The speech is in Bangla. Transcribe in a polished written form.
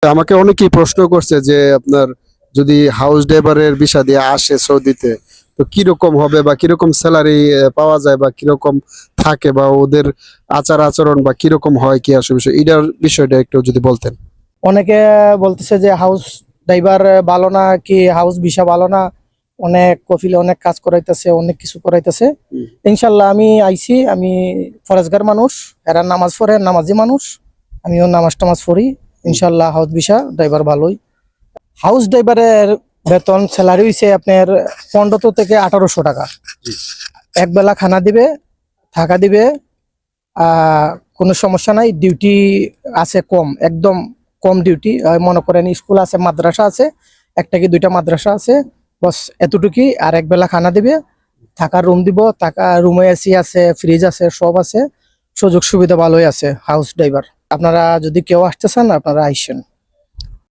আমাকে অনেকেই প্রশ্ন করছে যে আপনার যদি হাউস ড্রাইভারের ভিসা দিয়ে আসে সৌদিতে, তো কিরকম হবে বা কিরকম স্যালারি পাওয়া যায় বা কিরকম থাকে বা ওদের আচার আচরণ বা কিরকম হয় কি আসলে বিষয় এটার বিষয়টা একটু যদি বলতেন। অনেকে বলতেছে যে হাউস ড্রাইভার ভালো না, কি হাউস ভিসা ভালো না। অনেক কফিলে অনেক কাজ করাইতেছে, অনেক কিছু করাইতেছে। ইনশাল্লাহ আমি আইছি, আমি ফরেজগার মানুষ, এরা নামাজ পড়ে, নামাজি মানুষ, আমিও নামাজ টামাজ পড়ি। ইনশাল্লাহ হাউস ভিসা ড্রাইভার ভালোই। হাউস ড্রাইভারের বেতন স্যালারি হইছে আপনার 1500 থেকে 1800 টাকা। এক বেলা খানা দিবে, থাকা দিবে, আহ কোনো সমস্যা নাই। ডিউটি আছে কম, একদম কম ডিউটি। মনে করেন স্কুল আছে, মাদ্রাসা আছে, একটা কি দুইটা মাদ্রাসা আছে, বস এতটুকুই। আর এক বেলা খানা দিবে, থাকার রুম দিব, থাকা রুমে এসি আছে, ফ্রিজ আছে, সব আছে, সুযোগ সুবিধা ভালোই আছে হাউস ড্রাইভার। আপনারা যদি কেউ আসতে চান আপনারা আইসেন।